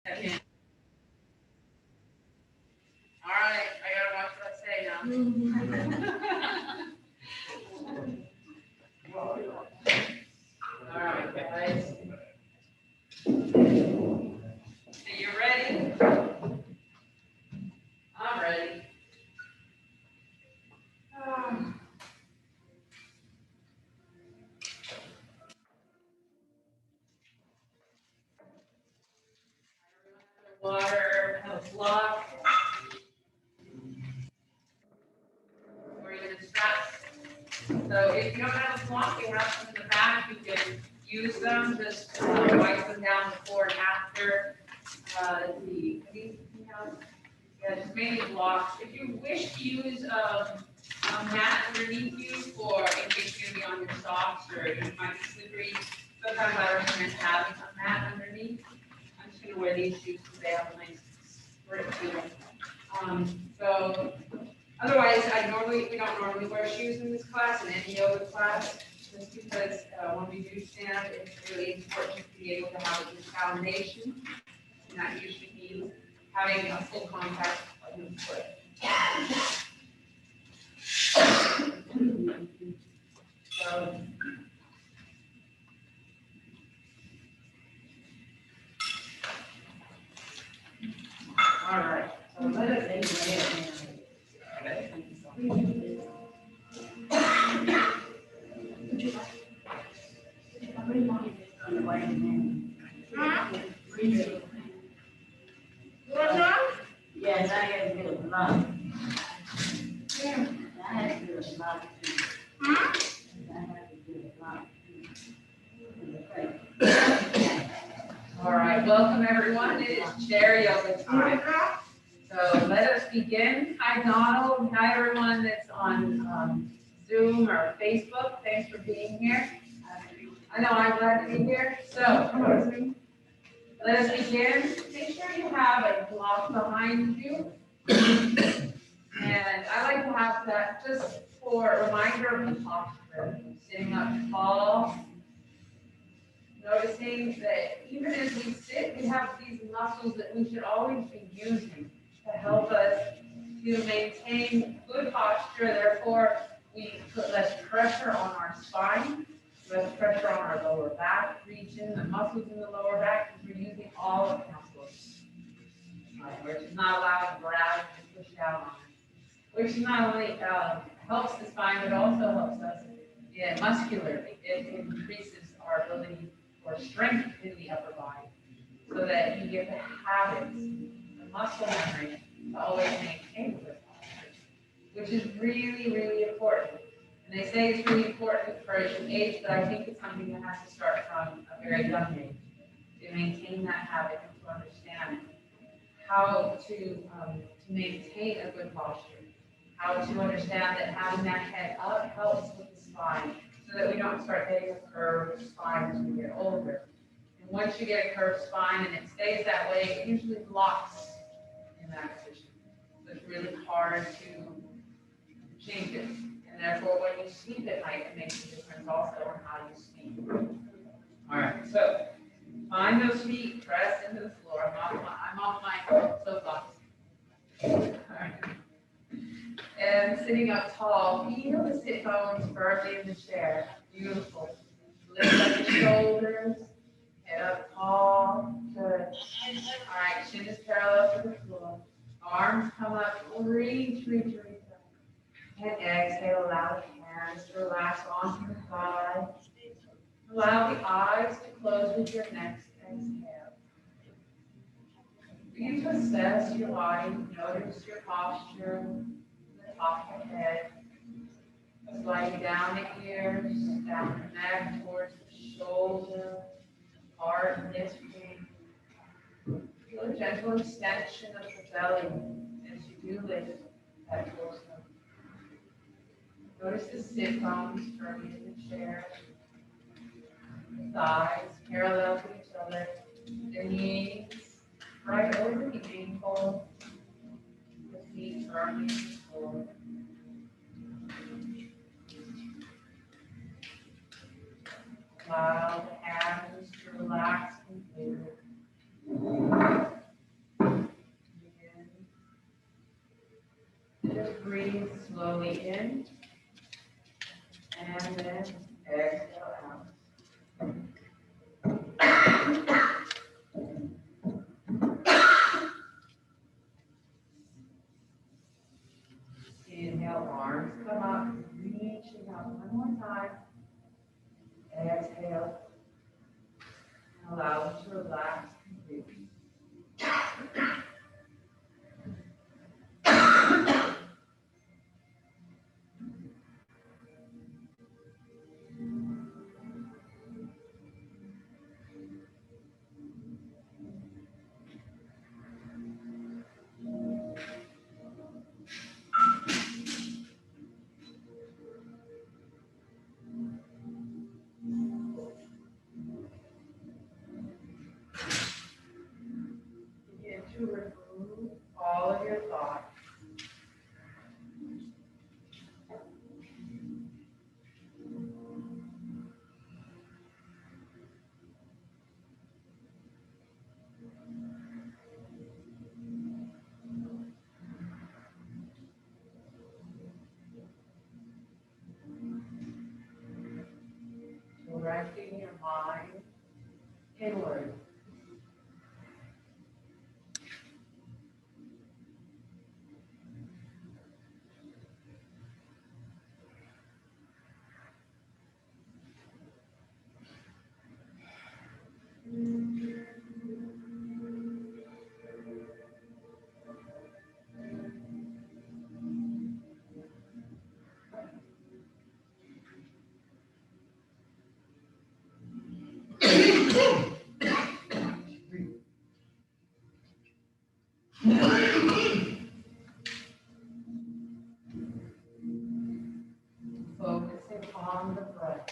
Second. All right, I gotta watch what I say now. All right, guys. So you ready? I'm ready. Water, have a block. Where you're gonna strap. So if you don't have a block, you have some in the back. You can use them. Just wipe them down before and after yeah, just mainly blocks. If you wish to use a mat underneath you for in case you're gonna be on your socks or you might be slippery, sometimes I recommend having a mat underneath. I'm just gonna wear these shoes because they have a nice grip to them. So otherwise, we don't normally wear shoes in this class, in any yoga class, just because when we do stand, it's really important to be able to have a good foundation. And that usually means having a full contact of your foot. So, all right. So let us yes, I had to get a block. Yeah. I had to get a block. Huh? I had to get a block. All right, welcome everyone. It is chair yoga time. So let us begin. Hi Donald. Hi everyone that's on Zoom or Facebook. Thanks for being here. I know I'm glad to be here. So let us begin. Make sure you have a block behind you. And I like to have that just for a reminder of the posture. Sitting up tall. Noticing that even as we sit, we have these muscles that we should always be using to help us to maintain good posture. Therefore, we put less pressure on our spine, less pressure on our lower back region, the muscles in the lower back, because we're using all of the muscles. We're just not allowing gravity to push down on it, which not only helps the spine, but also helps us muscularly. It increases our ability or strength in the upper body, so that you get the habits, the muscle memory to always maintain good posture, which is really, really important. And they say it's really important for an age, but I think it's something that has to start from a very young age to maintain that habit and to understand how to maintain a good posture, how to understand that having that head up helps with the spine, so that we don't start getting a curved spine as we get older. And once you get a curved spine and it stays that way, it usually locks in that position. So it's really hard to change it. And therefore, when you sleep at night, it makes a difference also in how you sleep. All right, so find those feet, press into the floor. I'm off my soapbox. All right. And sitting up tall, feel the sit bones firmly in the chair. Beautiful. Lift up the shoulders, head up tall. Good. All right, chin is parallel to the floor. Arms come up, reach up. And exhale, allow the hands to relax onto the thighs. Allow the eyes to close with your next exhale. Begin to assess your body, notice your posture, the top of the head. Sliding down the ears, down the neck, towards the shoulder, heart lifting. Feel a gentle extension of the belly as you do lift that torso. Notice the sit bones firmly in the chair. The thighs parallel to each other. The knees right over the ankle. The feet firmly in the floor. Allow the hands to relax completely. Just breathe slowly in and then exhale out. Inhale, arms come up, reaching up one more time. Exhale. Allow them to relax completely. Begin to remove all of your thoughts. Directing your mind inward. Focusing on the breath.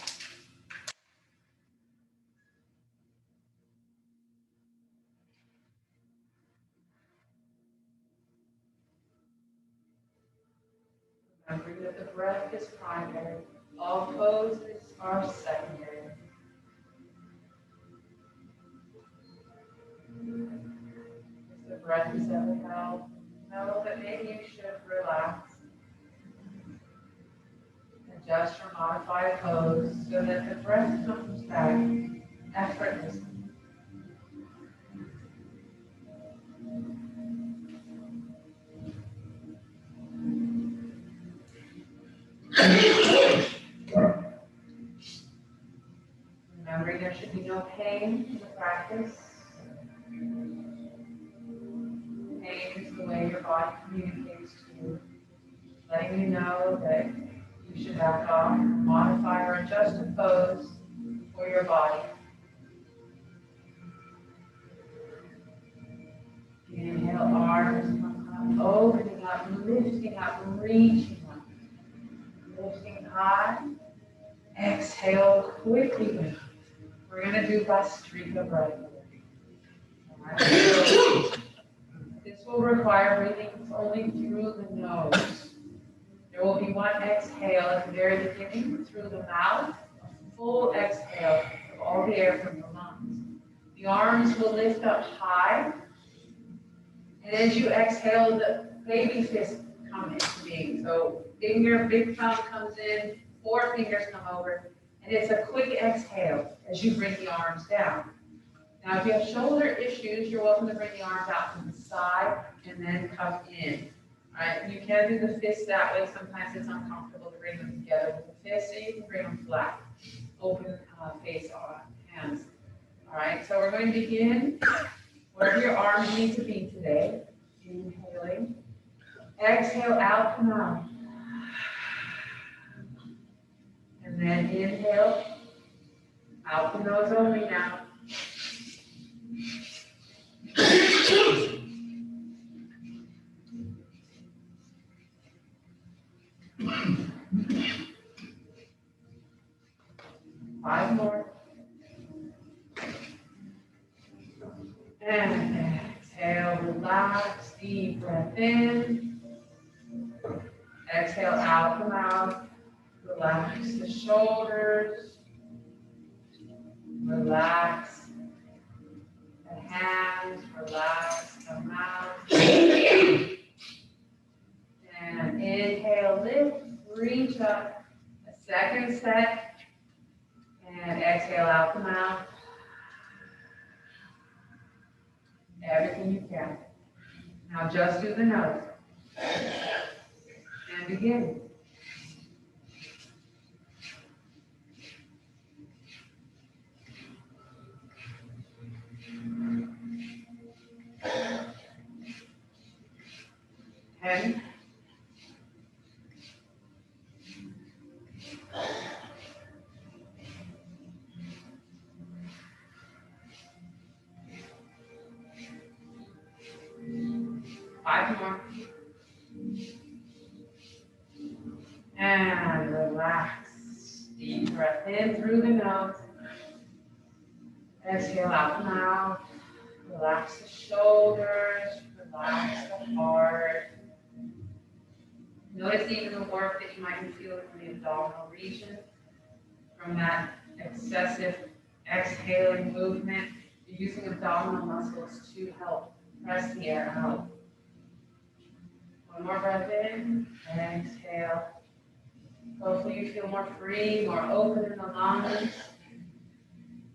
Remembering that the breath is primary. All poses are secondary. If the breath is ever held, know that maybe you should relax. Adjust or modify a pose so that the breath comes back effortlessly. Remembering there should be no pain in the practice. Pain is the way your body communicates to you, letting you know that you should have to modify or adjust a pose for your body. Inhale, arms come up, opening up, lifting up, reaching up, lifting high. Exhale quickly. We're going to do Vastrika breath. Right. This will require breathing only through the nose. There will be one exhale at the very beginning through the mouth, a full exhale of all the air from the lungs. The arms will lift up high, and as you exhale, the baby fist come into being. So big thumb comes in, 4 fingers come over, and it's a quick exhale as you bring the arms down. Now, if you have shoulder issues, you're welcome to bring the arms out to the side and then come in. All right, you can do the fist that way. Sometimes it's uncomfortable to bring them together with the fist, so you can bring them flat, open face on hands. All right, so we're going to begin wherever your arms need to be today. Inhaling. Exhale out the mouth. And then inhale. Out the nose only now. Five more. And exhale, relax, deep breath in. Exhale out the mouth. Relax the shoulders. Relax the hands, relax the mouth. And inhale, lift, reach up. A second set. And exhale out the mouth. Everything you can. Now just do the nose. And begin. And 5 more. And relax. Deep breath in through the nose. Exhale out the mouth. Relax the shoulders. Relax the heart. Notice even the work that you might be feeling in the abdominal region from that excessive exhaling movement. You're using abdominal muscles to help press the air out. One more breath in and exhale. Hopefully you feel more free, more open in the lungs.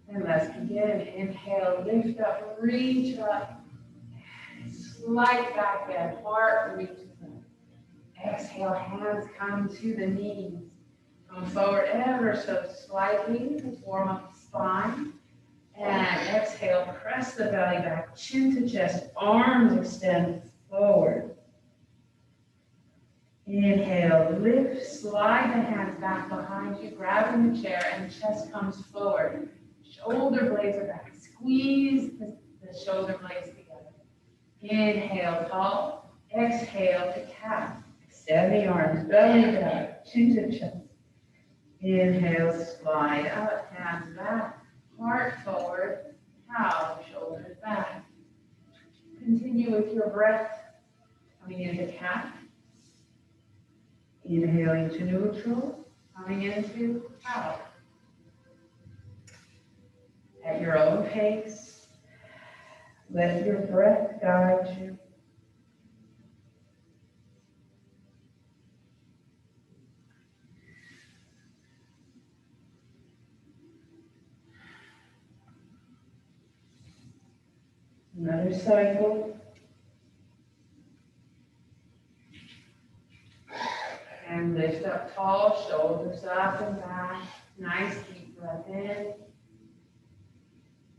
And let's begin. Inhale, lift up, reach up. Slight back bend, heart reaches up. Exhale, hands come to the knees. Come forward ever so slightly to form up the spine. And exhale, press the belly back, chin to chest, arms extend forward. Inhale, lift, slide the hands back behind you, grabbing the chair, and the chest comes forward. Shoulder blades are back. Squeeze the shoulder blades together. Inhale, tall. Exhale to cat. Extend the arms, belly down, chin to chest. Inhale, slide up, hands back, heart forward, cow, shoulders back. Continue with your breath coming into cat. Inhaling to neutral, coming into cow. At your own pace, let your breath guide you. Another cycle. And lift up tall, shoulders up and back. Nice deep breath in.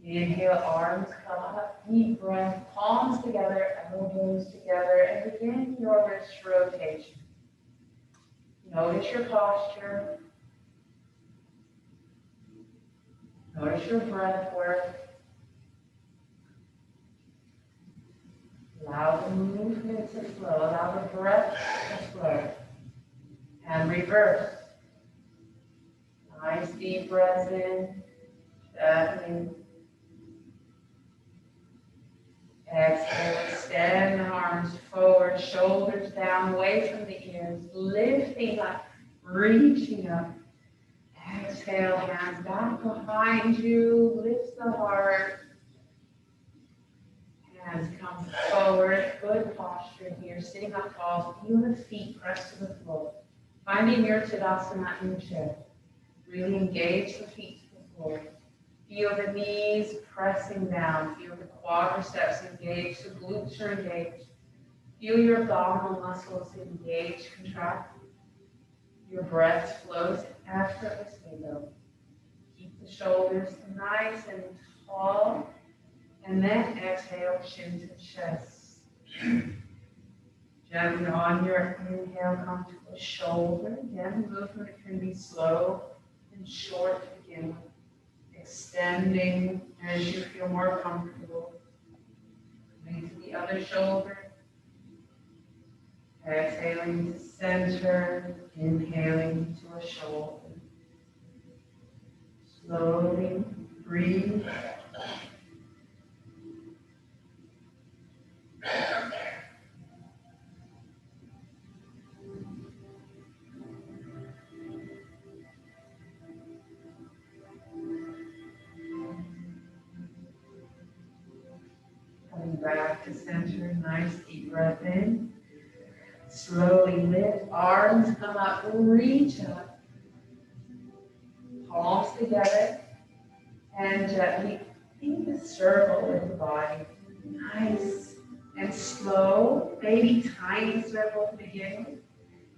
Inhale, arms come up, deep breath, palms together, elbows together, and begin your wrist rotation. Notice your posture. Notice your breath work. Allow the movement to flow. Allow the breath to flow. And reverse. Nice deep breaths in. Gently. Exhale, extend the arms forward, shoulders down, away from the ears, lifting up, reaching up. Exhale, hands back behind you, lift the heart. Hands come forward, good posture here, sitting up tall, feel the feet press to the floor. Finding your Tadasana in the chair. Really engage the feet to the floor. Feel the knees pressing down. Feel the quadriceps engaged, the glutes are engaged. Feel your abdominal muscles engage, contract. Your breath flows effortlessly though. Keep the shoulders nice and tall. And then exhale, chin to chest. Gently on your inhale, come to the shoulder. Again, the movement can be slow and short to begin with. Extending as you feel more comfortable. Coming to the other shoulder. Exhaling to center. Inhaling to a shoulder. Slowly breathe. center. Nice deep breath in. Slowly lift, arms come up, reach up. Palms together. And gently make a circle with the body. Nice and slow, maybe tiny circle to begin with.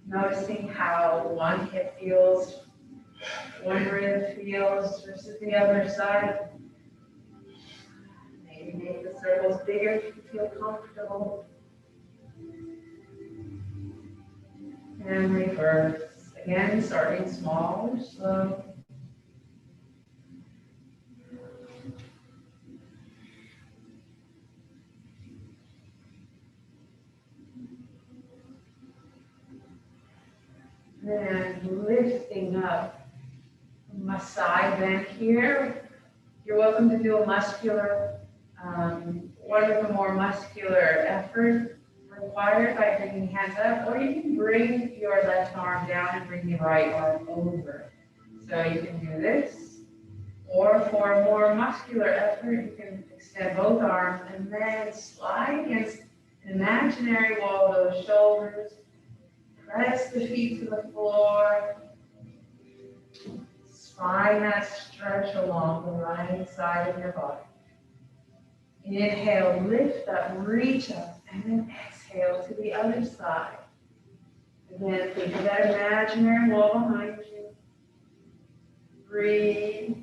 Noticing how one hip feels, one rib feels versus the other side. Maybe make the circles bigger if you feel comfortable. And reverse. Again, starting small or slow. And lifting up. My side bend here. You're welcome to do a muscular, one of the more muscular effort required by bringing hands up, or you can bring your left arm down and bring the right arm over. So you can do this, or for a more muscular effort, you can extend both arms and then slide against an imaginary wall of those shoulders. Press the feet to the floor. Find that stretch along the right side of your body. Inhale, lift up, reach up, and then exhale to the other side. Again, think of that imaginary wall behind you. Breathe.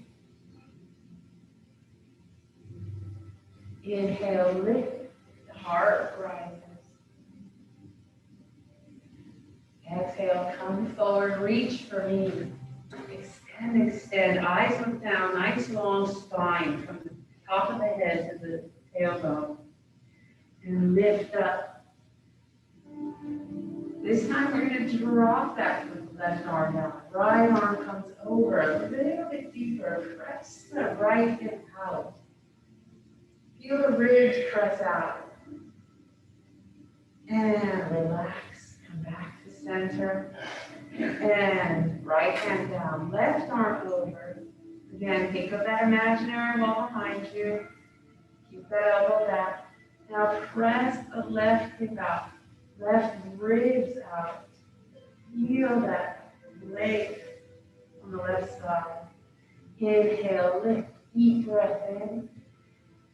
Inhale, lift, the heart rises. Exhale, come forward, reach for me. Extend, eyes look down, nice long spine from the top of the head to the tailbone. And lift up. This time we're going to drop that left arm down. Right arm comes over a little bit deeper. Press the right hip out. Feel the ribs press out. And relax. Come back to center. And right hand down, left arm over. Again, think of that imaginary wall behind you. Keep that elbow back. Now press the left hip out, left ribs out. Feel that leg on the left side. Inhale, lift, deep breath in.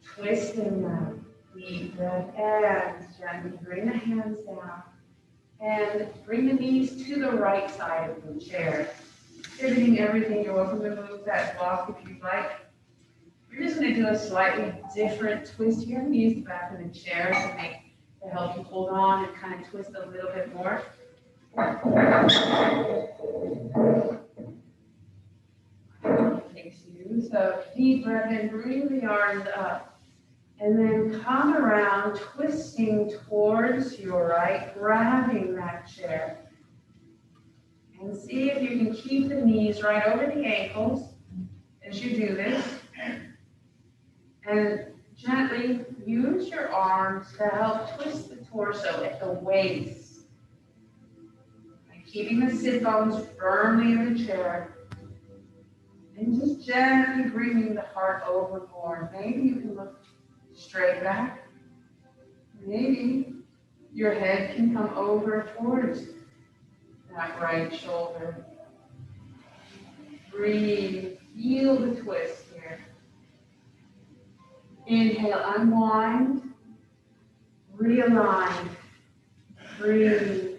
Twisting now, deep breath and gently bring the hands down. And bring the knees to the right side of the chair. Pivoting everything, you're welcome to move that block if you'd like. We're just going to do a slightly different twist here. I'm going to use the back of the chair to help you hold on and kind of twist a little bit more. Takes you. So deep breath in, bring the arms up. And then come around, twisting towards your right, grabbing that chair. And see if you can keep the knees right over the ankles as you do this. And gently use your arms to help twist the torso at the waist. And keeping the sit bones firmly in the chair. And just gently bringing the heart over more. Maybe you can look straight back. Maybe your head can come over towards that right shoulder. Breathe. Feel the twist here. Inhale, unwind. Realign. Breathe.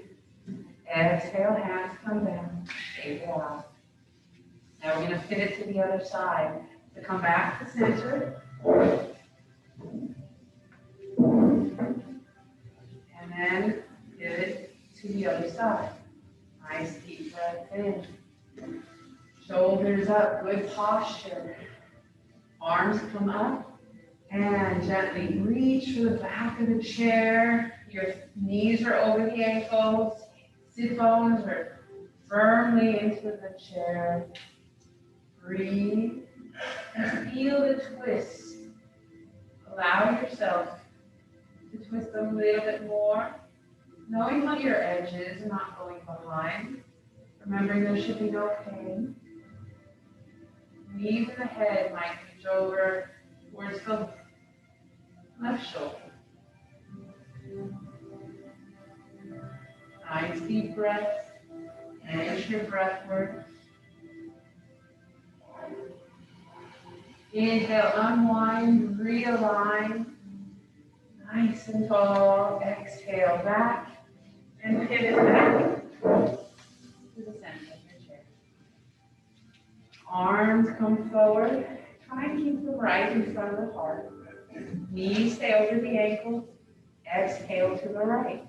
Exhale, hands come down. Stay down. Now we're going to fit it to the other side. To come back to center. And then pivot to the other side. Nice deep breath in. Shoulders up, good posture. Arms come up and gently reach for the back of the chair. Your knees are over the ankles. Sit bones are firmly into the chair. Breathe and feel the twist. Allow yourself to twist them a little bit more, knowing how your edges are not going behind. Remembering there should be no pain. Even the head might reach over towards the left shoulder. deep breaths. Finish your breath work. Inhale, unwind, realign. Nice and tall. Exhale back and pivot back to the center of your chair. Arms come forward. Try and keep the right in front of the heart. Knees stay over the ankles. Exhale to the right.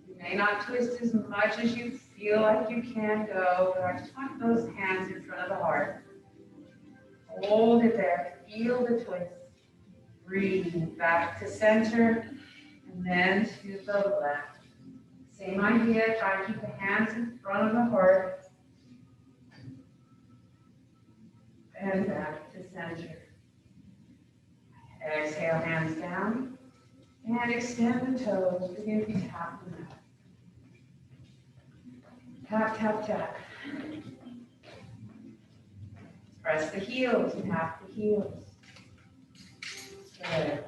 You may not twist as much as you feel like you can go, but I just want those hands in front of the heart. Hold it there. Feel the twist. Breathe back to center and then to the left. Same idea. Try to keep the hands in front of the heart. And back to center. Exhale, hands down. And extend the toes. Begin to tap them out. Tap, tap, tap. Press the heels, tap the heels. Good.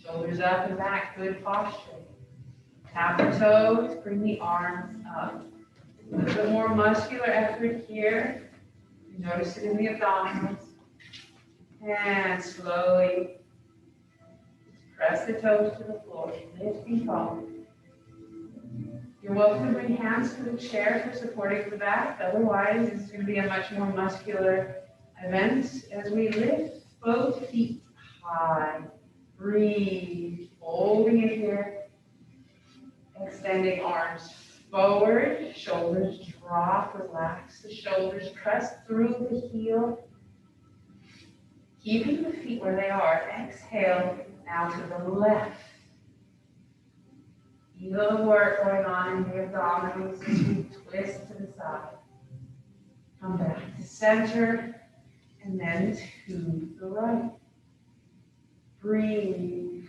Shoulders up and back, good posture. Tap the toes, bring the arms up. A little bit more muscular effort here. Notice it in the abdominals. And slowly press the toes to the floor, lifting tall. You're welcome to bring hands to the chair for supporting the back. Otherwise, this is going to be a much more muscular event as we lift both feet high. Breathe, holding it here. Extending arms forward, shoulders drop, relax the shoulders, press through the heel. Keeping the feet where they are. Exhale, now to the left. Feel the work going on in the abdominals as we twist to the side. Come back to center and then to the right. Breathe.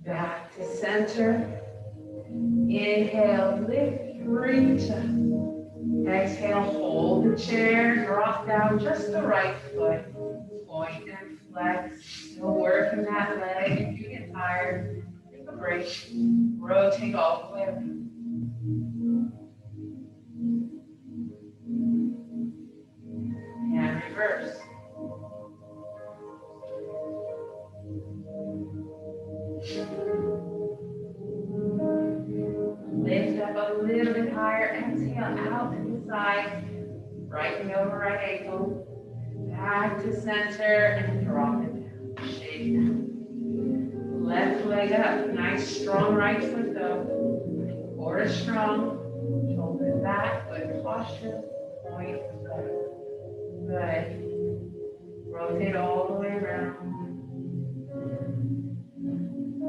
Back to center. Inhale, lift, reach up. Exhale, hold the chair, drop down just the right foot. Point and flex. Still working that leg. If you get tired, take a break. Rotate all the way around. And reverse. Lift up a little bit higher. Exhale out to the side. Right knee over right ankle. Back to center and drop it down. Shake down. Left leg up. Nice strong right foot though. Core is strong. Shoulders back. Good posture. Point left. Good. Rotate all the way around.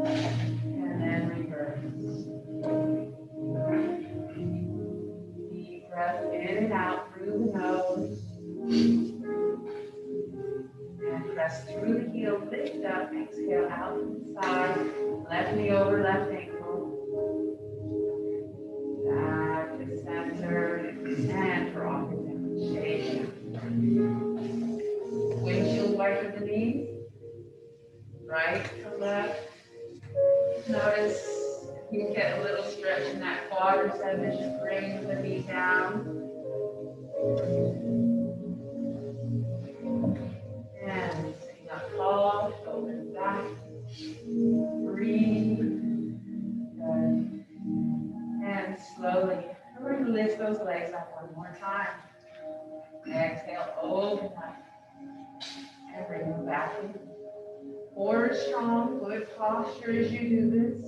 And then reverse. Deep breath in and out through the nose. And press through the heel, lift up, exhale out to the side. Left knee over left ankle. Back to center and drop it down. Shake. Windshield wiper the knees. Right to left. Notice you can get a little stretch in that quadricep as you bring the knee down. And sitting up tall, shoulders back. Breathe. Good. And slowly, we're going to lift those legs up one more time. Exhale, open up. And bring them back in. Core strong, good posture as you do this.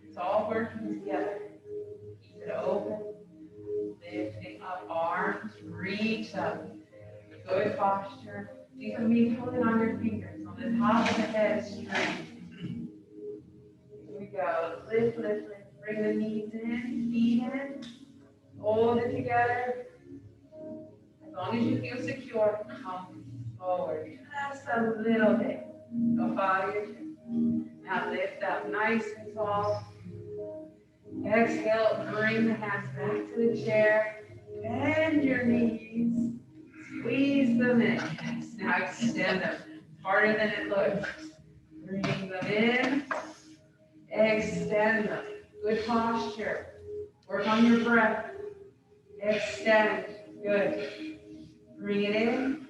It's all working together. Keep it open. Lifting up arms, reach up. Good posture. You can be pulling on your fingers on the top of the head straight. Here we go. Lift, lift, lift. Bring the knees in, feet in. Hold it together. As long as you feel secure, come forward. Just a little bit. Go follow your chin. Now lift up nice and tall. Exhale, bring the hands back to the chair. Bend your knees. Squeeze them in. Yes. Now extend them. Harder than it looks. Bring them in. Extend them. Good posture. Work on your breath. Extend. Good. Bring it in.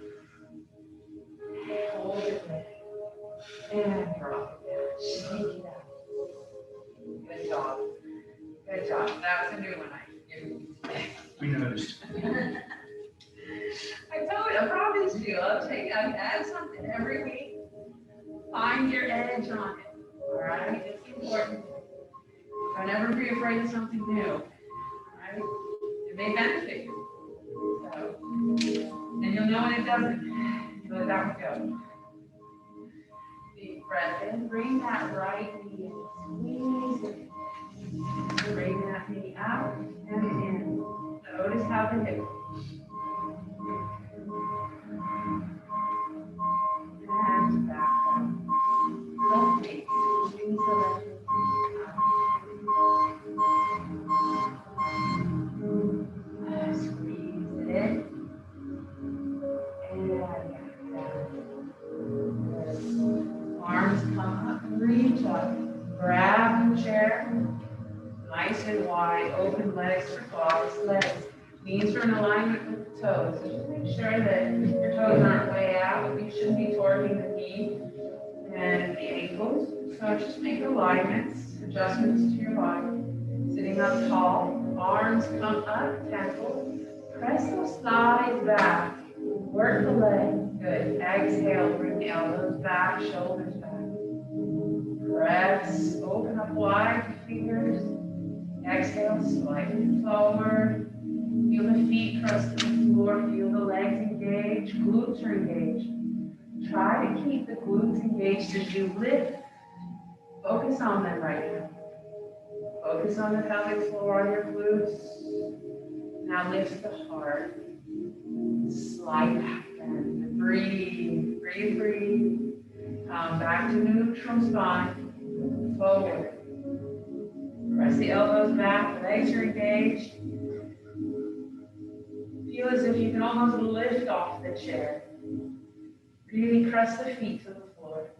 Hold it there. And drop it down. Shake it out. Good job. Good job. That's a new one I gave you today. We noticed. I told you, I promised you, I'll add something every week. Find your edge on it. All right? It's important. Don't ever be afraid of something new. All right? It may benefit you. So, and you'll know when it doesn't. You let that one go. Deep breath in. Bring that right knee in. Squeeze it. Bring that knee out and in. Notice how the hip. And back up. Don't wait. Squeeze the left knee out. Squeeze it in. And back down. Good. Arms come up, reach up. Grab the chair. Nice and wide, open legs for cross legs. Knees are in alignment with the toes. So just make sure that your toes aren't way out. You shouldn't be torquing the knee and the ankles. So just make alignments, adjustments to your body. Sitting up tall, arms come up, temples. Press those thighs back. Work the leg. Good. Exhale, bring the elbows back, shoulders back. Press, open up wide with fingers. Exhale, slightly forward. Feel the feet press to the floor. Feel the legs engaged. Glutes are engaged. Try to keep the glutes engaged as you lift. Focus on them right now. Focus on the pelvic floor on your glutes. Now lift the heart. Slide back and breathe. Breathe, breathe. Come back to neutral spine. Forward. Press the elbows back, legs are engaged. Feel as if you can almost lift off the chair. Really press the feet to the floor.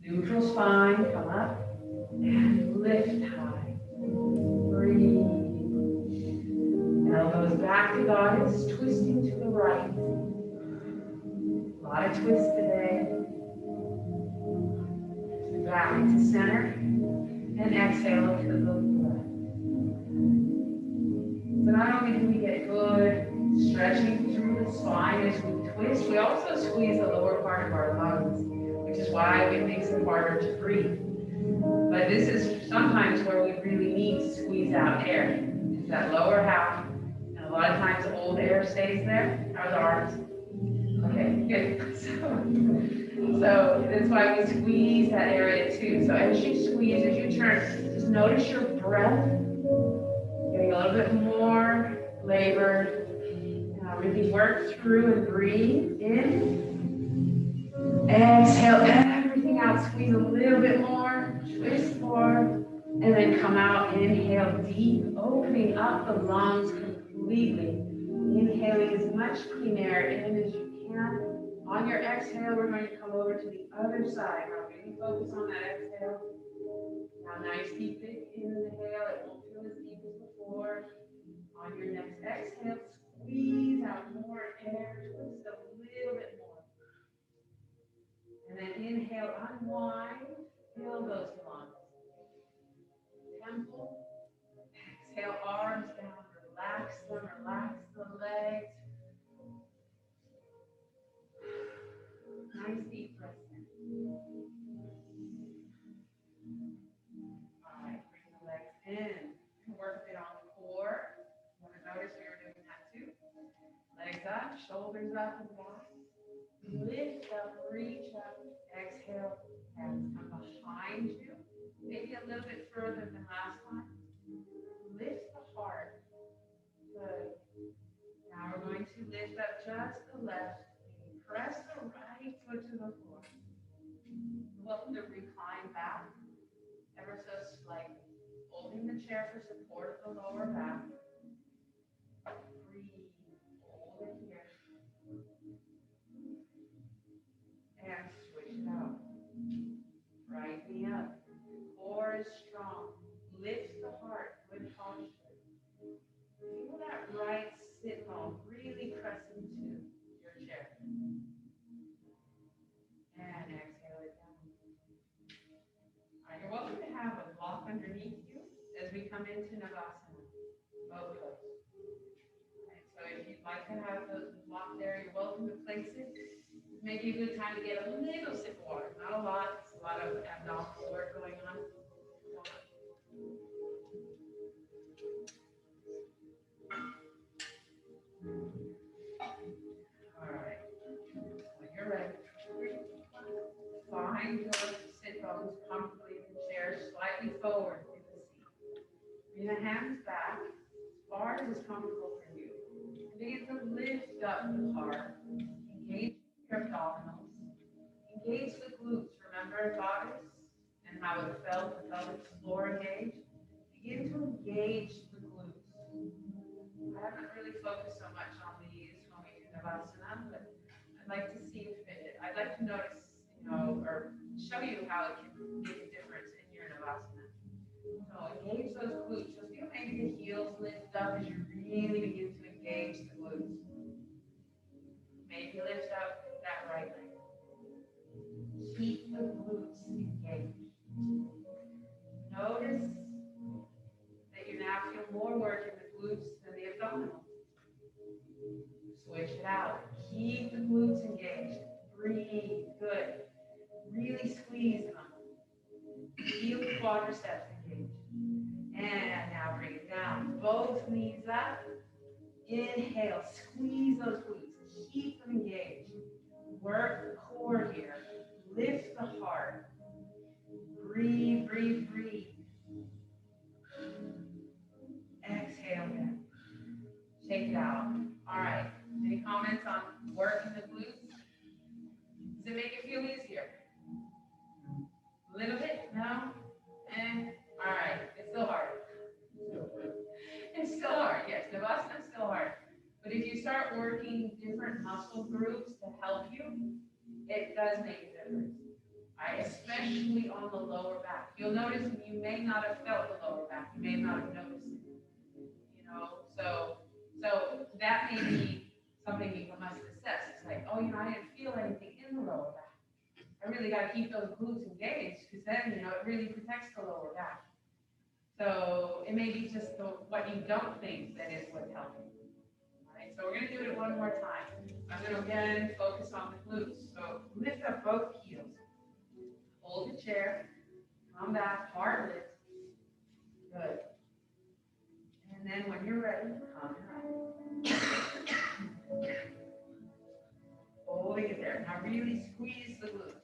Neutral spine, come up and lift high. Breathe. Elbows back to goddess, twisting to the right. A lot of twists today. Back to center. And exhale to the left. So not only do we get good stretching through the spine as we twist, we also squeeze the lower part of our lungs, which is why it makes it harder to breathe. But this is sometimes where we really need to squeeze out air. It's that lower half, and a lot of times old air stays there. How's the arms? Okay, good. So that's why we squeeze that area too. So as you squeeze, as you turn, just notice your breath getting a little bit more labored. Really work through and breathe in. Exhale everything out. Squeeze a little bit more. Twist more. And then come out. Inhale deep, opening up the lungs completely. Inhaling as much clean air in as you can. On your exhale, we're going to come over to the other side. Now, really focus on that exhale. Now, nice deep big inhale. It won't feel as deep as before. On your next exhale, squeeze out more air. Twist a little bit more. And then inhale, unwind. Fill those lungs. Temple. Exhale, arms down. Relax them. Relax the legs. Nice deep breath in. All right, bring the legs in. Work a bit on the core. You want to notice we were doing that too. Legs up, shoulders up and back. Lift up, reach up. Exhale, hands come behind you. Maybe a little bit further than last time. Lift the heart. Good. Now we're going to lift up just the left. Press the right foot to the floor. Welcome to recline back, ever so slightly. Holding the chair for support of the lower back. Breathe. Hold it here. And switch it out. come into Navasana, both of those. Right, so if you'd like to have those blocked there, you're welcome to place it. Maybe a good time to get a little sip of water, not a lot. It's a lot of abdominal work going on. All right, when you're ready, find your sit bones comfortably in the chair, slightly forward in the seat. Bring the hands back as far as is comfortable for you. And begin to lift up the heart. Engage your abdominals. Engage the glutes. Remember goddess and how it felt, the pelvic floor engaged. Begin to engage the glutes. I haven't really focused so much on these when we do Navasana, but I'd like to see if I'd like to notice, or show you how it can make a difference in your Navasana. So engage those glutes. You'll feel maybe the heels lift up as you really begin to engage the glutes. Maybe lift up that right leg. Keep the glutes engaged. Notice that you now feel more work in the glutes than the abdominals. Switch it out. Keep the glutes engaged. Breathe. Good. Really squeeze them. Feel the quadriceps engaged. And now bring it down. Both knees up. Inhale. Squeeze those glutes. Keep them engaged. Work the core here. Lift the heart. Breathe, breathe, breathe. Exhale again. Shake it out. All right. Any comments on working the glutes? Does it make it feel easier? A little bit? No? All right. It's still hard. It's still hard. Yes, Navasana is still hard. But if you start working different muscle groups to help you, it does make a difference. Right? Especially on the lower back. You'll notice you may not have felt the lower back. You may not have noticed it. So that may be something you must assess. It's like, I didn't feel anything in the lower back. I really got to keep those glutes engaged because then, it really protects the lower back. So it may be just what you don't think that is what's helping. All right, so we're going to do it one more time. I'm going to again focus on the glutes. So lift up both heels. Hold the chair. Come back, heart lift. Good. And then when you're ready, come right. Holding it there. Now really squeeze the glutes.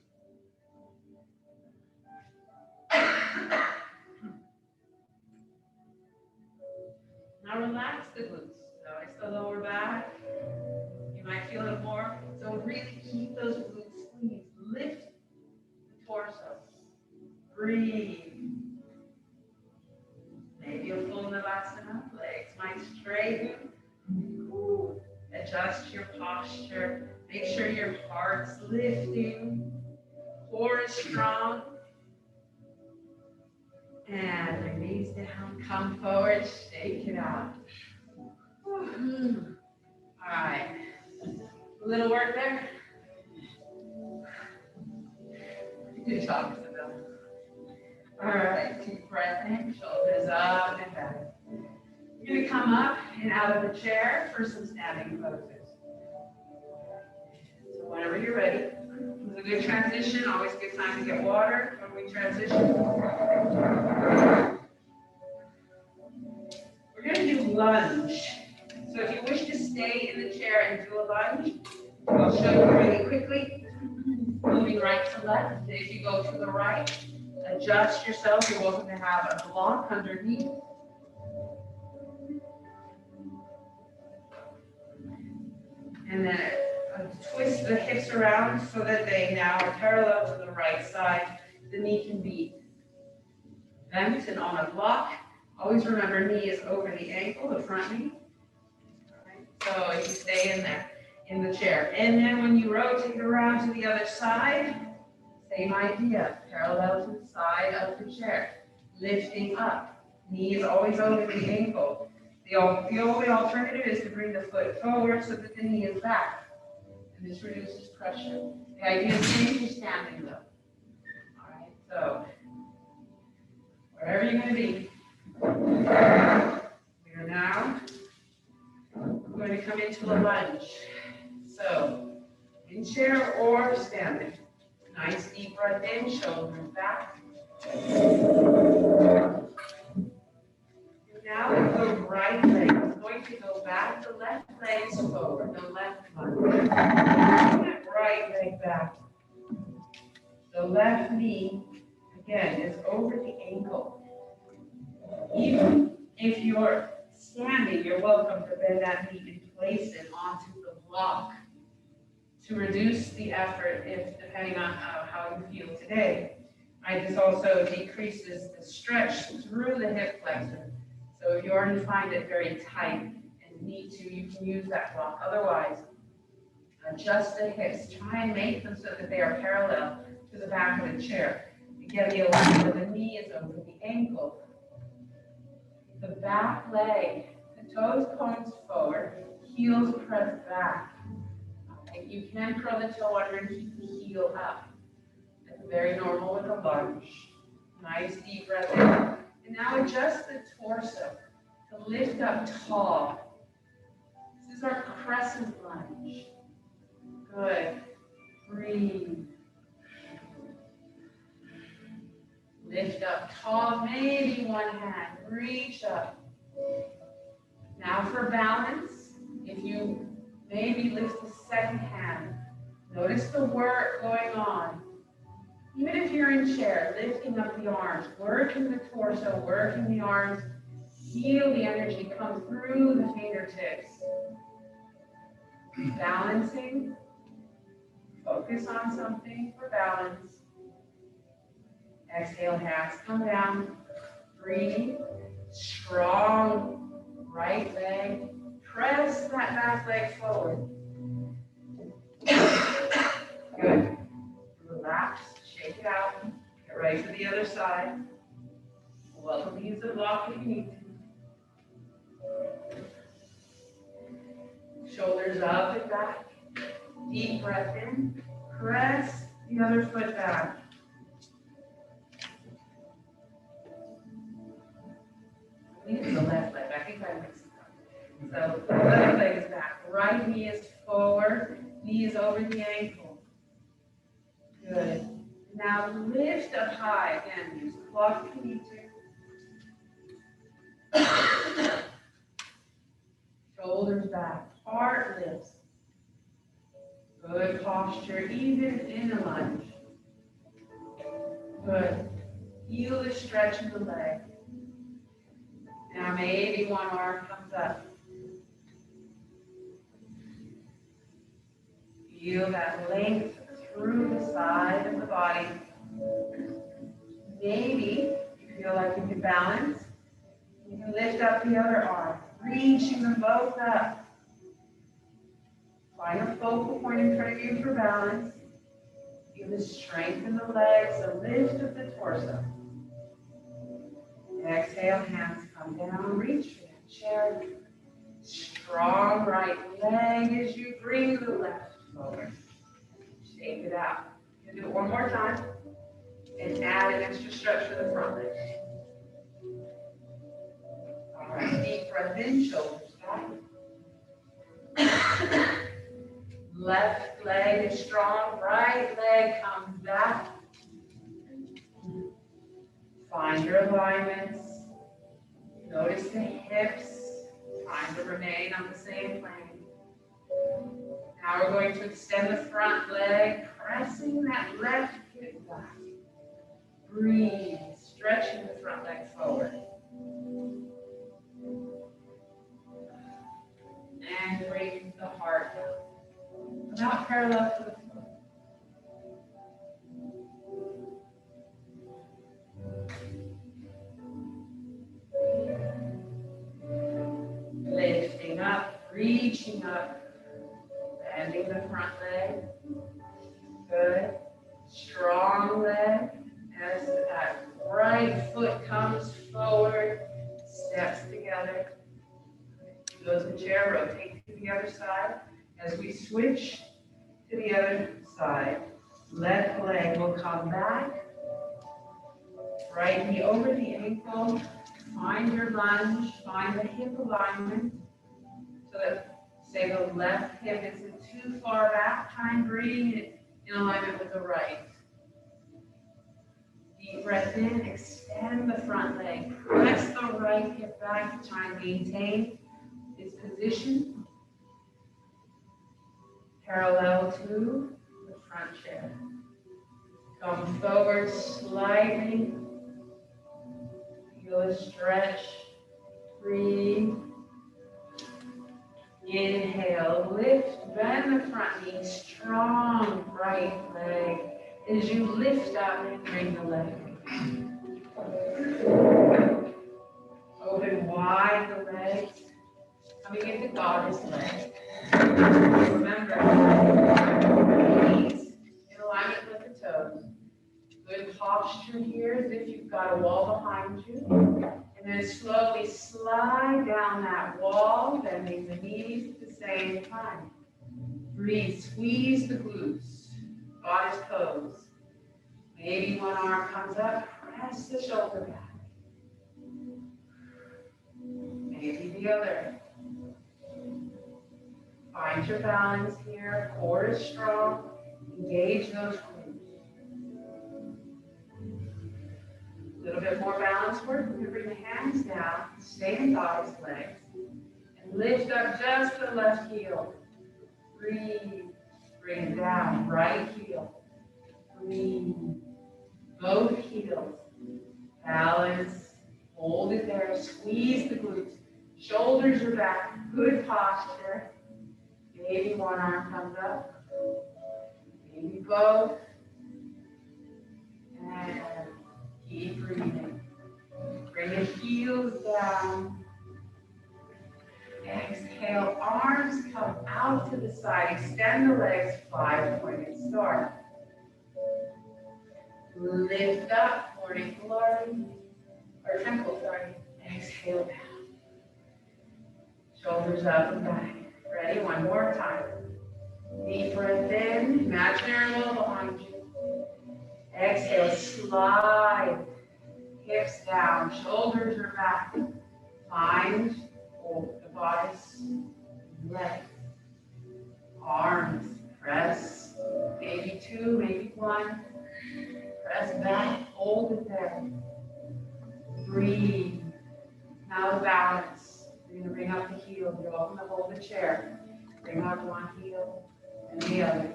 Now relax the glutes. Notice the lower back. You might feel it more. So really keep those glutes squeezed. Lift the torso. Breathe. Maybe a full Navasana. Legs might straighten. Ooh. Adjust your posture. Make sure your heart's lifting. Core is strong. And release down. Come forward. Shake it out. All right. A little work there. Good job, Isabel. All right. Deep breath in. Shoulders up and back. You're going to come up and out of the chair for some standing poses. So whenever you're ready. It's a good transition. Always a good time to get water when we transition. We're going to do lunge. So if you wish to stay in the chair and do a lunge, I'll show you really quickly. Moving right to left. If you go to the right, adjust yourself. You're welcome to have a block underneath. And then twist the hips around so that they now are parallel to the right side. The knee can be bent and on a block. Always remember, knee is over the ankle, the front knee. Right. So if you stay in there, in the chair. And then when you rotate around to the other side, same idea, parallel to the side of the chair. Lifting up. Knee is always over the ankle. The only alternative is to bring the foot forward so that the knee is back. And this reduces pressure. The idea is change your standing though. All right, so wherever you're going to be. We are now going to come into a lunge. So, in chair or standing. Nice deep breath in, shoulders back. Now the right leg is going to go back, the left leg is forward, the left lunge. That right leg back. The left knee, again, is over the ankle. Even if you're standing, you're welcome to bend that knee and place it onto the block to reduce the effort, if depending on how you feel today. Right, this also decreases the stretch through the hip flexor. So if you already find it very tight and need to, you can use that block. Otherwise, adjust the hips. Try and make them so that they are parallel to the back of the chair. Again, the alignment of the knee is over the ankle. The back leg, the toes point forward, heels press back. You can curl the toe under and keep the heel up. That's very normal with a lunge. Nice deep breath in. And now adjust the torso to lift up tall. This is our crescent lunge. Good. Breathe. Lift up tall, maybe one hand. Reach up. Now for balance, if you maybe lift the second hand, notice the work going on. Even if you're in chair, lifting up the arms, working the torso, working the arms, feel the energy come through the fingertips. Balancing, focus on something for balance. Exhale, hands come down. Breathe, strong right leg. Press that back leg forward. Good. Relax, shake it out. Get ready for the other side. Welcome to use the block if you need to. Shoulders up and back. Deep breath in. Press the other foot back. I think it's the left leg. I think I mixed it up. So the left leg is back. Right knee is forward. Knee is over the ankle. Good. Now lift up high. Again, use the block if you need to. Shoulders back. Heart lifts. Good posture, even in a lunge. Good. Feel the stretch in the leg. Now maybe one arm comes up. Feel that length through the side of the body. Maybe you feel like you can balance. You can lift up the other arm, reaching them both up. Find a focal point in front of you for balance. Feel the strength in the legs, the lift of the torso. Exhale, hands come down, reach for that chair. Strong right leg as you bring the left forward. Shake it out. You can do it one more time and add an extra stretch for the front leg. All right, deep breath in, shoulders back. Left leg is strong, right leg comes back. Find your alignments. Notice the hips. Trying to remain on the same plane. Now we're going to extend the front leg, pressing that left hip back. Breathe, stretching the front leg forward. And bring the heart down. About parallel to the floor. Lifting up, reaching up, bending the front leg. Good. Strong leg as that right foot comes forward, steps together. Goes to the chair, rotate to the other side. As we switch to the other side, left leg will come back. Right knee over the ankle. Find your lunge, find the hip alignment. So that, say the left hip isn't too far back, try and bring it in alignment with the right. Deep breath in, extend the front leg. Press the right hip back to try and maintain its position parallel to the front chair. Come forward slightly. Feel a stretch. Breathe. Inhale, lift, bend the front knee, strong right leg. As you lift up and bring the leg. Open wide the legs, coming into goddess leg. Remember, knees in alignment with the toes. Good posture here as if you've got a wall behind you. And then slowly slide down that wall, bending the knees at the same time. Breathe, squeeze the glutes, goddess pose. Maybe one arm comes up, press the shoulder back. Maybe the other. Find your balance here, core is strong, engage those glutes. A little bit more balance work, we're going to bring the hands down, stay in goddess legs, and lift up just the left heel. Breathe, bring it down, right heel. Breathe, both heels. Balance, hold it there, squeeze the glutes. Shoulders are back, good posture. Maybe one arm comes up, maybe both. And keep breathing. Bring the heels down. Exhale, arms come out to the side. Extend the legs, 5-pointed start. Lift up, morning glory, or temple, sorry. Exhale down. Shoulders up and back. Ready? One more time. Deep breath in, imaginary wall behind you. Exhale, slide. Hips down, shoulders are back. Find the bodice, legs, arms, press. Maybe two, maybe one. Press back, hold it there. Breathe. Now the balance. You're going to bring up the heel. You're welcome to hold the chair. Bring up one heel and the other.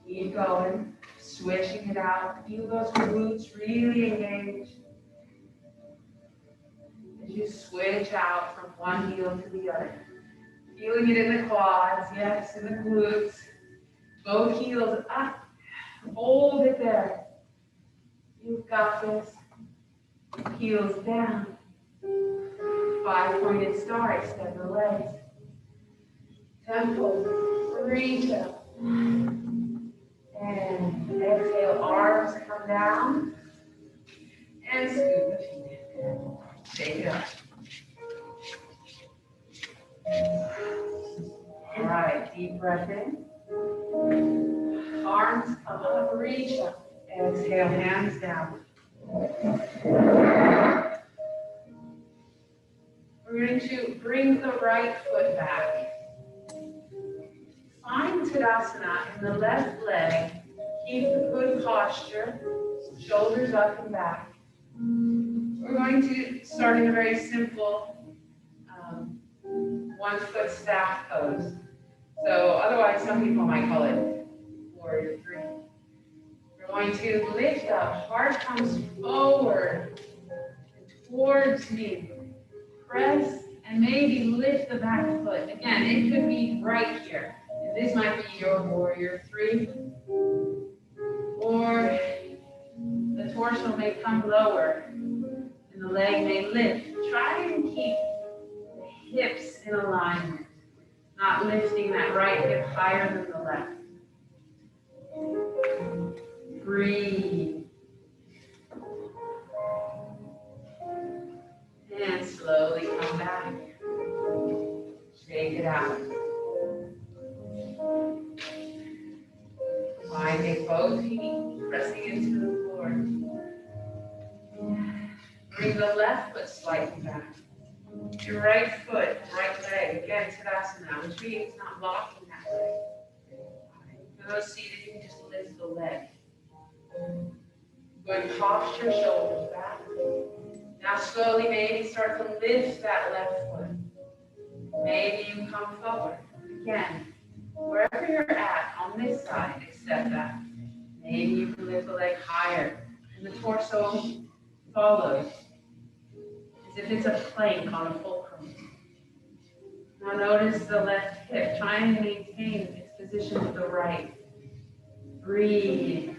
Keep going. Switching it out. Feel those glutes really engage. As you switch out from one heel to the other. Feeling it in the quads, yes, in the glutes. Both heels up. Hold it there. You've got this. Heels down. 5-pointed start. Extend the legs. Temple. Reach up. And exhale. Arms come down. And scoop the feet in. Take it up. All right. Deep breath in. Arms come up. Reach up. Exhale. Hands down. We're going to bring the right foot back. Find Tadasana in the left leg. Keep the good posture. Shoulders up and back. We're going to start in a very simple one-foot staff pose. So otherwise, some people might call it warrior three. We're going to lift up. Heart comes forward and towards me. Press and maybe lift the back foot. Again, it could be right here. And this might be your warrior three. Or the torso may come lower and the leg may lift. Try and keep the hips in alignment, not lifting that right hip higher than the left. Breathe. And slowly come back. Shake it out. Finding both feet pressing into the floor. Bring the left foot slightly back. Your right foot, right leg, again, Tadasana, which means not blocking that leg. For those seated, you can just lift the leg. Good posture, shoulders back. Now slowly maybe start to lift that left foot. Maybe you come forward. Again, wherever you're at on this side, except that. Maybe you can lift the leg higher. And the torso follows. As if it's a plank on a fulcrum. Now notice the left hip. Try and maintain its position to the right. Breathe.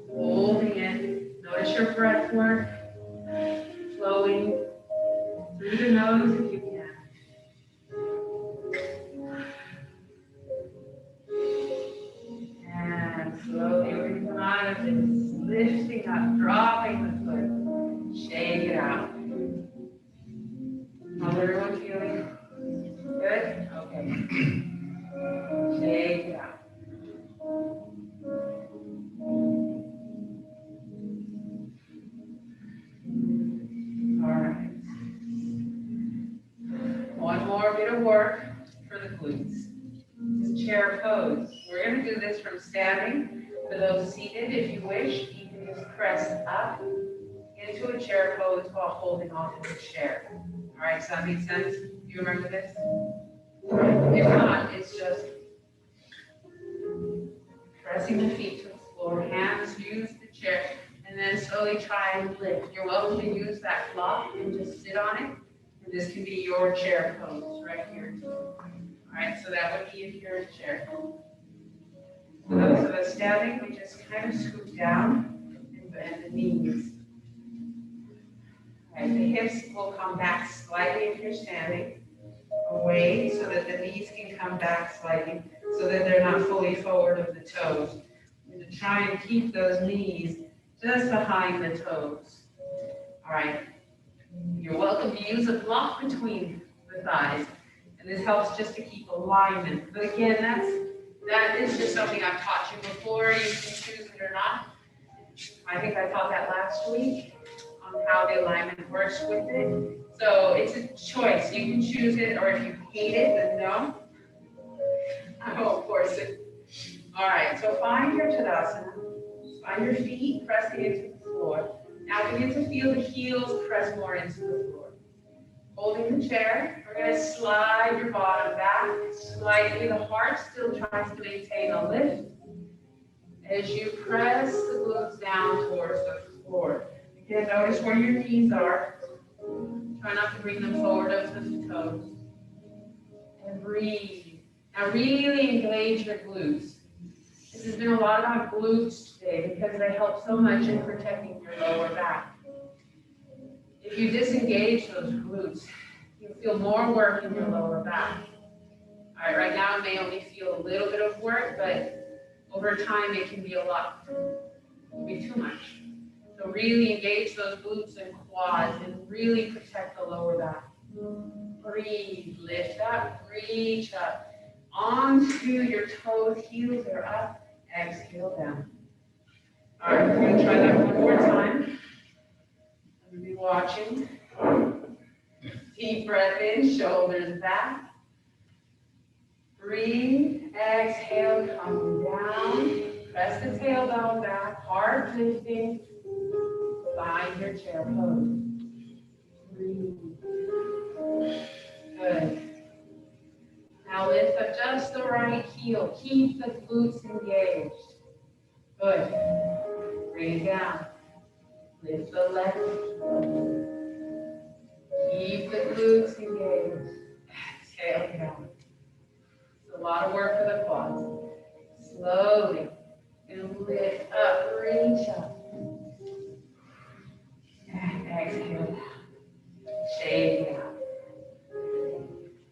Holding it. Notice your breath work. Flowing through the nose if you can. And slowly we're going to come out of this. Lifting up, dropping the foot. Shake it out. How's everyone feeling? Good? Okay. Shake it out. Alright. One more bit of work for the glutes. This is chair pose. We're going to do this from standing. For those seated, if you wish, you can just press up into a chair pose while holding on to the chair. Alright, does that make sense? Do you remember this? If not, it's just pressing the feet to the floor, hands use the chair, and then slowly try and lift. You're welcome to use that block and just sit on it. And this can be your chair pose right here. Alright, so that would be if you're in a chair. For those of us standing, we just kind of scoot down and bend the knees. Right, the hips will come back slightly if you're standing, away so that the knees can come back slightly so that they're not fully forward of the toes. And to try and keep those knees just behind the toes. All right, you're welcome to use a block between the thighs, and this helps just to keep alignment. But again, that is just something I've taught you before. You can choose it or not. I think I taught that last week. How the alignment works with it. So it's a choice. You can choose it, or if you hate it, then no. I won't force it. All right, so find your Tadasana. Find your feet pressing into the floor. Now begin to feel the heels press more into the floor. Holding the chair, we're going to slide your bottom back slightly. The heart still tries to maintain a lift. As you press the glutes down towards the floor. Again, notice where your knees are. Try not to bring them forward of the toes. And breathe. Now really engage your glutes. This has been a lot about glutes today because they help so much in protecting your lower back. If you disengage those glutes, you'll feel more work in your lower back. All right, right now it may only feel a little bit of work, but over time it can be a lot. It can be too much. So really engage those glutes and quads and really protect the lower back. Breathe, lift up, reach up. Onto your toes, heels are up, exhale down. All right, we're going to try that one more time. I'm going to be watching. Deep breath in, shoulders back. Breathe, exhale, come down. Press the tailbone back, heart lifting. Find your chair pose. Breathe. Good. Now lift up just the right heel. Keep the glutes engaged. Good. Bring it down. Lift the left. Keep the glutes engaged. Exhale down. It's a lot of work for the quads. Slowly. And lift up, reach up. And exhale down. Shake it out.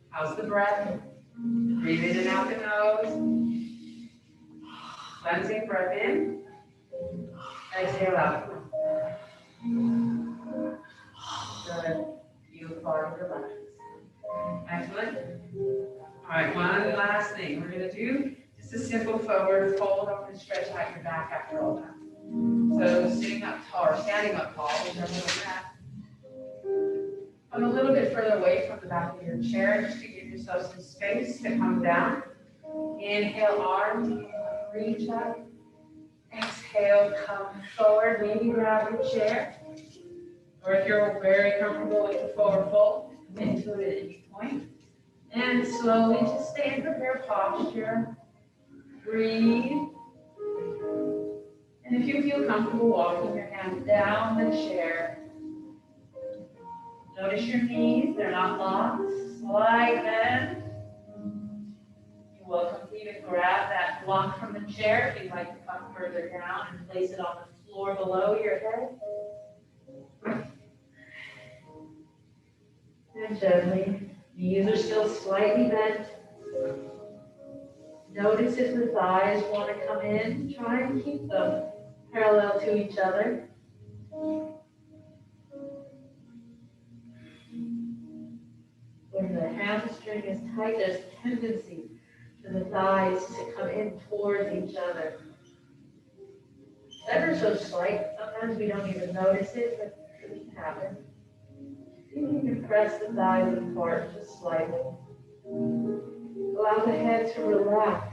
How's the breath? Breathe in and out the nose. Cleansing breath in. Exhale out. Good. Feel the body relax. Excellent. All right, one last thing we're going to do. Just a simple forward fold. I'm going to stretch out your back after all that. So sitting up tall or standing up tall, whichever one you're at. Come a little bit further away from the back of your chair just to give yourself some space to come down. Inhale, arms, reach up. Exhale, come forward. Maybe grab your chair. Or if you're very comfortable with the forward fold, come into it at any point. And slowly just stay in prepared posture. Breathe. And if you feel comfortable walking your hands down the chair, notice your knees, they're not locked. Slight bend. You're welcome to even grab that block from the chair if you'd like to come further down and place it on the floor below your head. And gently, knees are still slightly bent. Notice if the thighs want to come in, try and keep them parallel to each other. When the hamstring is tight, there's a tendency for the thighs to come in towards each other. Ever so slight, sometimes we don't even notice it, but it can happen. You can press the thighs apart just slightly. Allow the head to relax.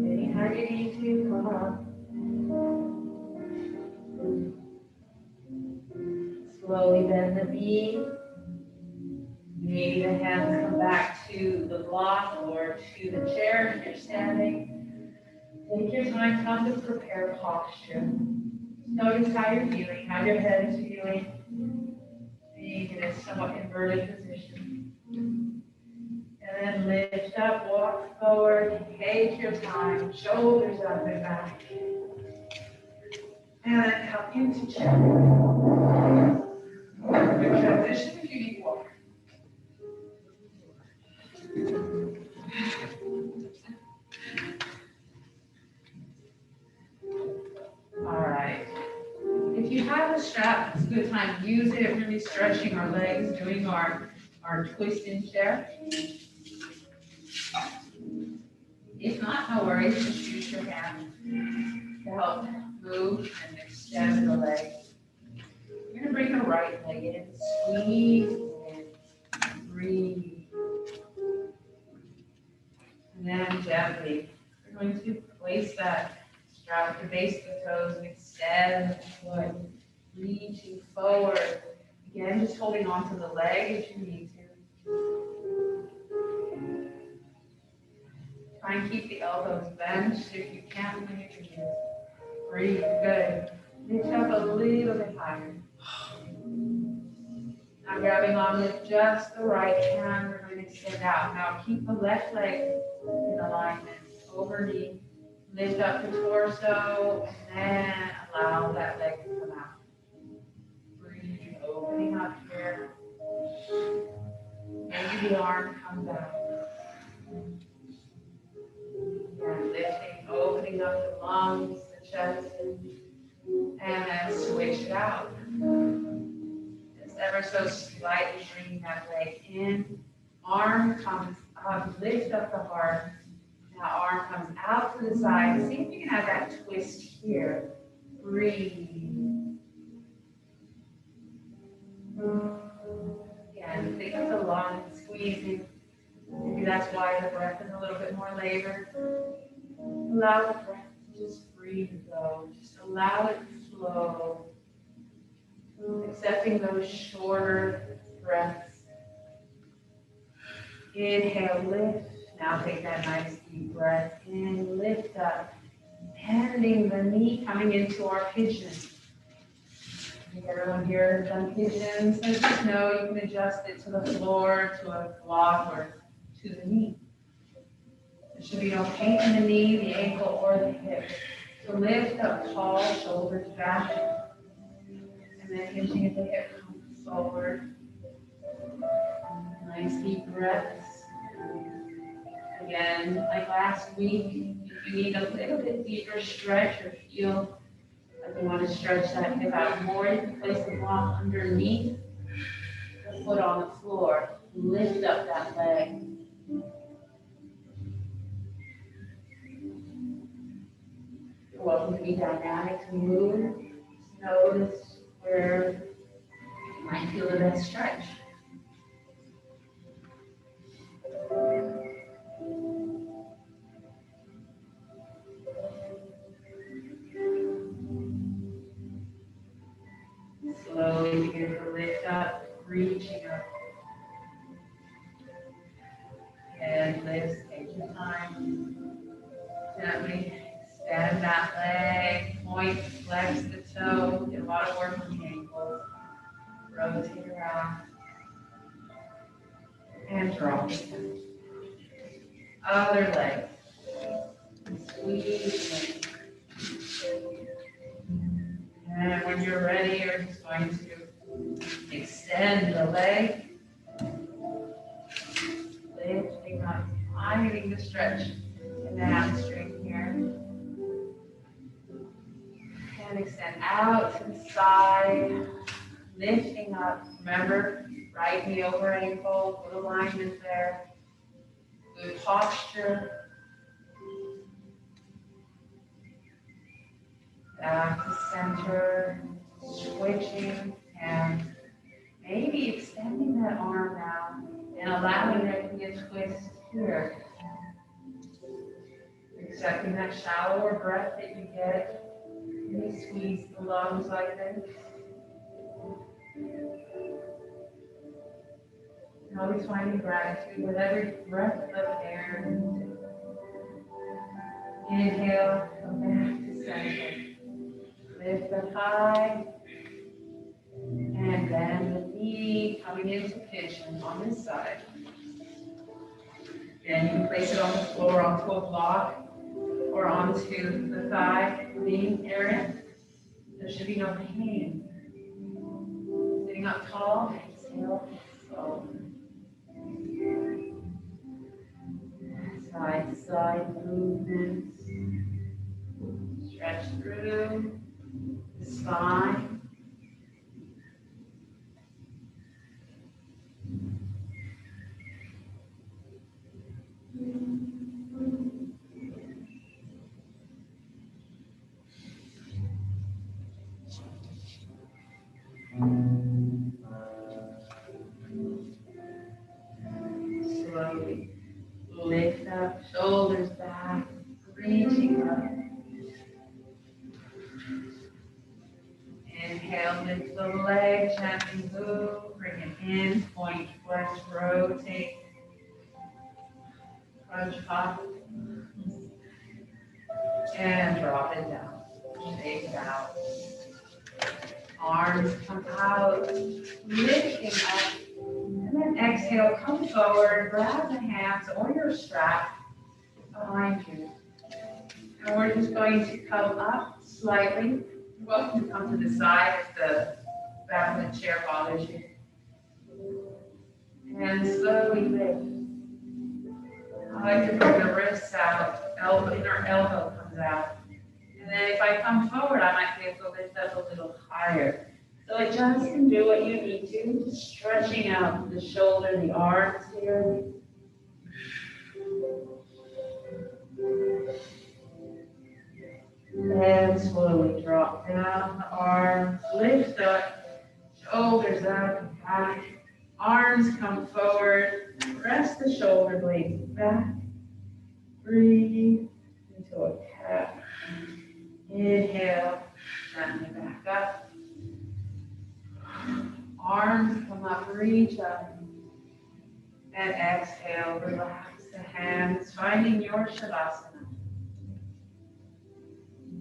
Anytime you need to, come up. Slowly bend the knee. Maybe the hands come back to the block or to the chair if you're standing. Take your time, come to prepare posture. Notice how you're feeling, how your head is feeling. Being in a somewhat inverted position. And then lift up, walk forward, take your time, shoulders up and back. And then come into chair. Good transition if you need water. All right. If you have a strap, it's a good time to use it. We're going to be stretching our legs, doing our twist in chair. If not, no worries, just use your hand to help move and extend the leg. You're going to bring the right leg in, squeeze in, breathe. And then gently, we're going to place that strap at the base of the toes and extend the foot, reaching forward. Again, just holding on to the leg if you need to. Try and keep the elbows bent if you can when you can use. Breathe, good. Lift up a little bit higher. Now grabbing on with just the right hand, we're going to extend out. Now keep the left leg in alignment, over knee. Lift up the torso, and then allow that leg to come out. Breathe, opening up here. Maybe the arm comes out. Again, lifting, opening up the lungs, the chest, and then switch it out. Just ever so slightly bringing that leg in. Arm comes up, lift up the heart. Now arm comes out to the side. See if you can have that twist here. Breathe. Again, think of the lungs squeezing. Maybe that's why the breath is a little bit more labored. Allow the breath to just breathe and go. Just allow it to flow. Accepting those shorter breaths. Inhale, lift. Now take that nice deep breath in, lift up, bending the knee, coming into our pigeon. I think everyone here has done pigeons, so just know you can adjust it to the floor, to a block, or to the knee. There should be no pain in the knee, the ankle, or the hip. So lift up tall, shoulders back, and then hinging at the hip, come forward. Nice deep breaths. Again, like last week, if you need a little bit deeper stretch or feel a You want to stretch that hip out more. You can place the block underneath the foot on the floor. Lift up that leg. You're welcome to be dynamic, to move. Just notice where you might feel the best stretch. Slowly begin to lift up, reaching up. And lift, take your time. Gently extend that leg, point, flex the toe. Get a lot of work on the ankles. Rotate around. And drop it down. Other leg. Squeeze. And when you're ready, you're just going to extend the leg. Lifting up, finding the stretch in the hamstring here. And extend out to the side. Lifting up. Remember, right knee over ankle, good alignment there. Good posture. Back to center. Switching and maybe extending that arm now and allowing there to be a twist here. Accepting that shallower breath that you get. Maybe squeeze the lungs like this. And always finding gratitude with every breath of air. Inhale, come back to center. Lift up high. And bend the knee, coming into pigeon on this side. And you can place it on the floor, onto a block, or onto the thigh knee area. There should be no pain. Sitting up tall, exhale, slow. Side to side movements. Stretch through the spine. Slowly lift up, shoulders back, reaching up. Inhale, lift the leg, gently move, bring it in, point, flex, rotate. Crunch up. And drop it down. Shake it out. Arms come out, lifting up. And then exhale, come forward, grab the hands or your strap behind you. And we're just going to come up slightly. You're welcome to come to the side if the back of the chair bothers you. And slowly lift. I like to bring the wrists out, inner elbow comes out. And then if I come forward, I might be able to lift up a little higher. So adjust and do what you need to, stretching out the shoulder, the arms here. And slowly drop down the arms, lift up, shoulders up and back. Arms come forward, press the shoulder blades back. Breathe into a cat. Inhale, gently back up. Arms come up, reach up. And exhale, relax the hands, finding your Shavasana.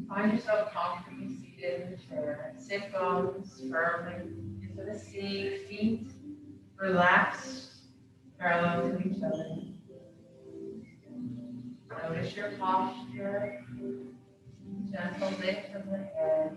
Find yourself comfortably seated in the chair. Sit bones firmly into the seat, feet relaxed, parallel to each other. Notice your posture, gentle lift of the head.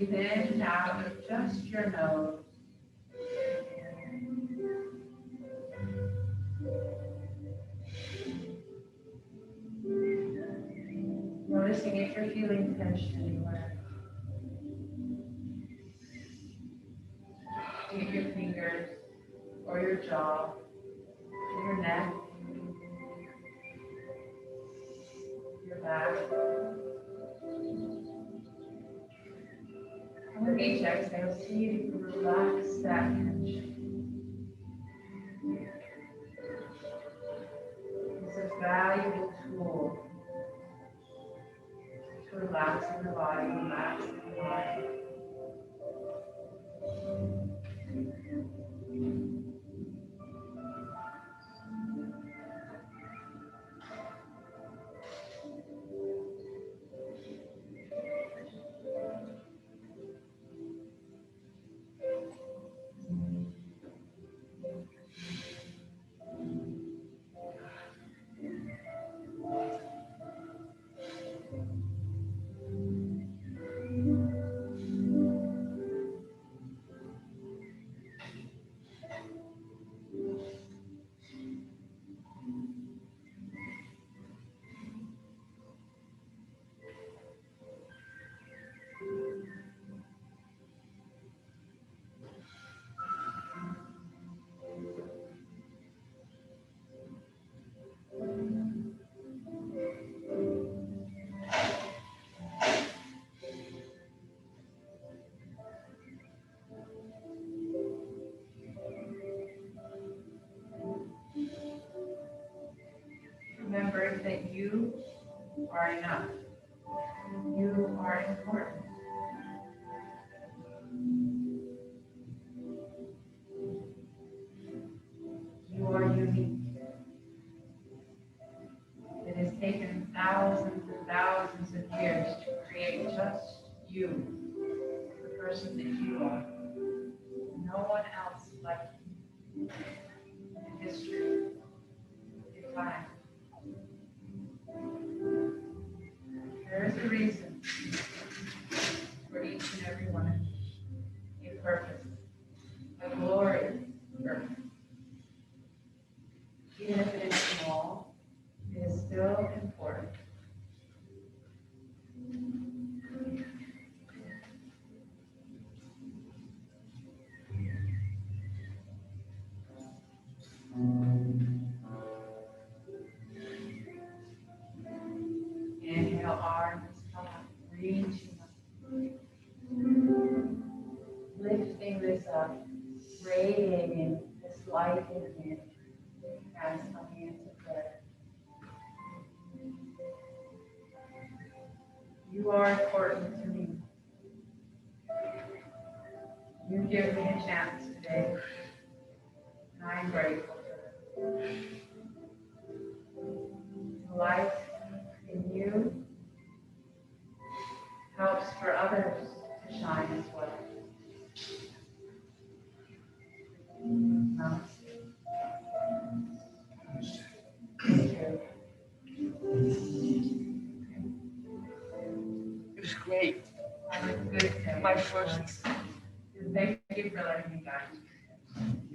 breathe in and out of just your nose. Noticing if you're feeling tension anywhere. Take your fingers or your jaw, to your neck, your back. And with each exhale, see if you can relax that tension. It's a valuable tool to relaxing the body, relaxing the mind. Remembering that you are enough. You are important. You are unique. It has taken thousands and thousands of years to create just you, the person that you are. No one else like you in history, in time. There is a reason for each and every one of you, a purpose, a glorious purpose. Even if it is small, it is still important. Inhale, arms come up, reaching up. Lifting this up, radiating this light in it as coming into prayer. You are important to me. You give me a chance today, and I'm grateful for it. The light in you helps for others to shine as well. Namaste. Thank you. It was great. Have a good day. My first. Thank you for letting me guide you.